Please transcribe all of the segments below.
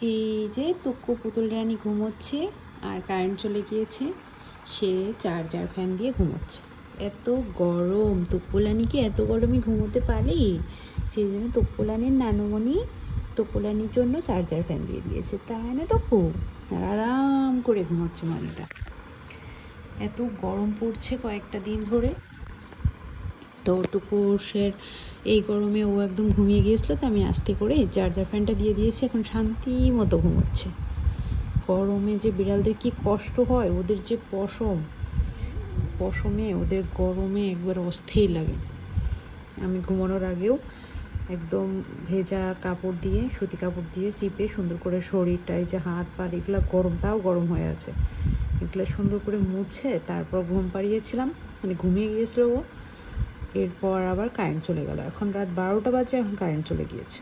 এই যে তক্কু পুতুল রানী ঘুমোচ্ছে আর কারেন্ট চলে গিয়েছে, সে চার্জার ফ্যান দিয়ে ঘুমোচ্ছে। এত গরম, তক্কুলানিকে এত গরমে ঘুমোতে পারে, সেই জন্য তক্কুলানির নানুমণি তক্কুলানির জন্য চার্জার ফ্যান দিয়ে দিয়েছে, তাই না তক্কু? আর আরাম করে ঘুমোচ্ছে ময়নাটা। এত গরম পড়ছে কয়েকটা দিন ধরে, তো টুকুসের এই গরমে ও একদম ঘুমিয়ে গিয়েছিলো, তো আমি আস্তে করে চার্জার ফ্যানটা দিয়ে দিয়েছি, এখন শান্তি মতো ঘুমোচ্ছে। গরমে যে বিড়ালদের কি কষ্ট হয়, ওদের যে পশমে ওদের গরমে একবার অস্থির লাগে। আমি ঘুমানোর আগেও একদম ভেজা কাপড় দিয়ে, সুতি কাপড় দিয়ে চিপে সুন্দর করে শরীরটা, এই যে হাত পা এগুলো গরম, তাও গরম হয়ে আছে, এগুলো সুন্দর করে মুছে তারপর ঘুম পাড়িয়েছিলাম, মানে ঘুমিয়ে গিয়েছিল ও। এরপর আবার কারেন্ট চলে গেল, এখন রাত 12টা বাজে, এখন কারেন্ট চলে গিয়েছে।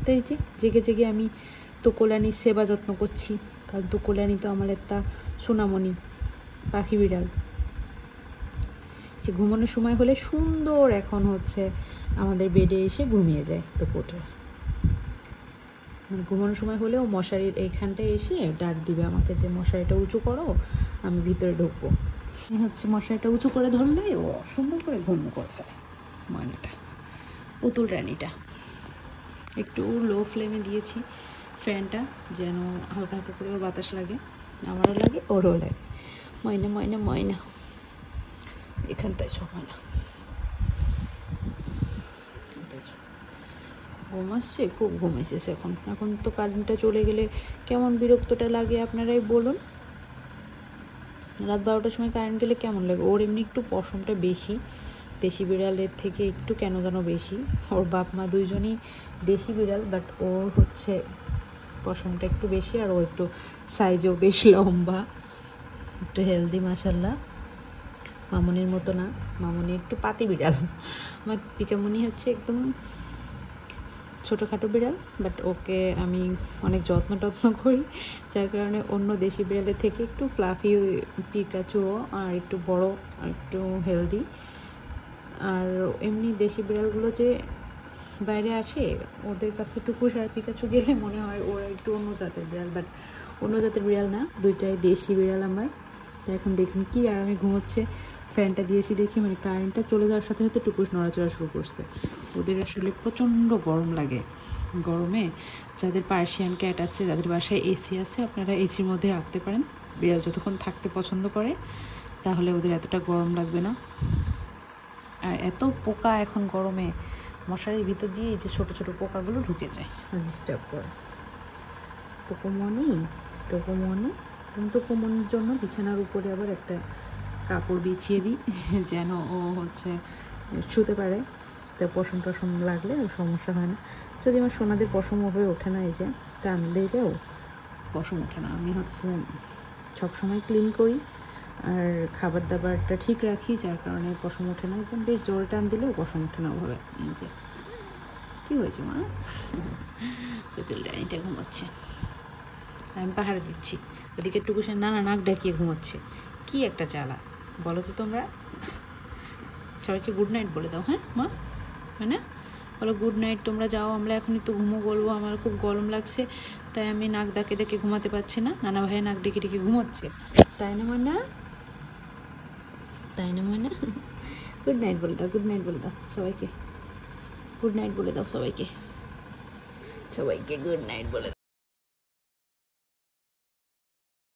তো এই যে জেগে জেগে আমি তকলানির সেবা যত্ন করছি, কারণ তকলানি তো আমার একটা সোনামণি পাখি বিড়াল। সে ঘুমানোর সময় হলে সুন্দর এখন হচ্ছে আমাদের বেডে এসে ঘুমিয়ে যায়। তকুটা মানে ঘুমানোর সময় হলেও মশারির এইখানটায় এসে ডাক দিবে আমাকে যে মশারিটা উঁচু করো, আমি ভিতরে ঢুকবো। হচ্ছে মশারিটা উঁচু করে ধরলে ও সুন্দর করে ঘুম করে ফেলে। ময়নাটা, পুতুল রানীটা। একটু লো ফ্লেমে দিয়েছি ফ্যানটা, যেন হালকা হালকা করে ওর বাতাস লাগে, আমারও লাগে ওরও লাগে। ময়না ময়না ময়না, এখানটায় ছো ময়না, ঘুম আসছে, খুব ঘুম এসেছে এখন। এখন তো কারেন্টটা চলে গেলে কেমন বিরক্তটা লাগে আপনারাই বলুন। রাত 12টার সময় কারেন্ট গেলে কেমন লাগে? ওর এমনি একটু পশমটা বেশি, দেশি বিড়ালের থেকে একটু কেন যেন বেশি। ওর বাপ মা দুইজনই দেশি বিড়াল, বাট ওর হচ্ছে পশমটা একটু বেশি, আর ও একটু সাইজেও বেশ লম্বা, একটু হেলদি মাশাল্লাহ। মামনির মতো না, মামনি একটু পাতি বিড়াল। আমার পিকামনি হচ্ছে একদম ছোটোখাটো বিড়াল, বাট ওকে আমি অনেক যত্ন করি, যার কারণে অন্য দেশি বিড়ালের থেকে একটু ফ্লাফি পিকাচুও, আর একটু বড়, আর একটু হেলদি। আর এমনি দেশি বিড়ালগুলো যে বাইরে আসে, ওদের কাছে টুকুস আর পিকাচু গেলে মনে হয় ওরা একটু অন্য জাতের বিড়াল, বাট অন্য জাতের বিড়াল না, দুইটাই দেশি বিড়াল আমার। তো এখন দেখুন কি আরামে ঘুমোচ্ছে, ফ্যানটা দিয়েছি দেখি, মানে কারেন্টটা চলে যাওয়ার সাথে সাথে টুকুস নড়াচড়া শুরু করছে। ওদের আসলে প্রচণ্ড গরম লাগে। গরমে যাদের পার্সিয়ান ক্যাট আছে, যাদের বাসায় এসি আছে, আপনারা এসির মধ্যে রাখতে পারেন। বিড়াল যতক্ষণ থাকতে পছন্দ করে তাহলে ওদের এতটা গরম লাগবে না। আর এত পোকা এখন গরমে, মশারির ভিতর দিয়ে এই যে ছোটো ছোটো পোকাগুলো ঢুকে যায়, ডিস্টার্ব করে। তকুমনির জন্য বিছানার উপরে আবার একটা কাপড় বিছিয়ে দিই, যেন ও হচ্ছে শুতে পারে, তার পশম টশম লাগলে সমস্যা হয় না। যদি আমার সোনাদের পশম হয়ে ওঠে না, এই যে টান দিলেও পশম ওঠে না। আমি হচ্ছে সবসময় ক্লিন করি আর খাবার দাবারটা ঠিক রাখি, যার কারণে পশম ওঠে না। যে বেশ জোরে টান দিলেও পশম ওঠে না ওভাবে। এই যে কী হয়েছে মা? পুতুল রানীটা ঘুমাচ্ছে, আমি পাহাড়ে দিচ্ছি, ওদিকে টুকুসের নানা নাক ডাকিয়ে ঘুমাচ্ছে। কি একটা জ্বালা বলো তো তোমরা। সবাইকে গুড নাইট বলে দাও, হ্যাঁ মা, মানে বলো গুড নাইট, তোমরা যাও, আমরা এখনই তো ঘুমো বলবো, আমার খুব গরম লাগছে, তাই আমি নাক ডাকে ডেকে ঘুমাতে পারছি না, নানা ভাইয়া নাক ডেকে ডেকে ঘুমাচ্ছে, তাই না ময়না? তাই না ময়না? গুড নাইট বলে দাও, গুড নাইট বলে দাও সবাইকে, গুড নাইট বলে দাও সবাইকে, সবাইকে গুড নাইট বলে দাও।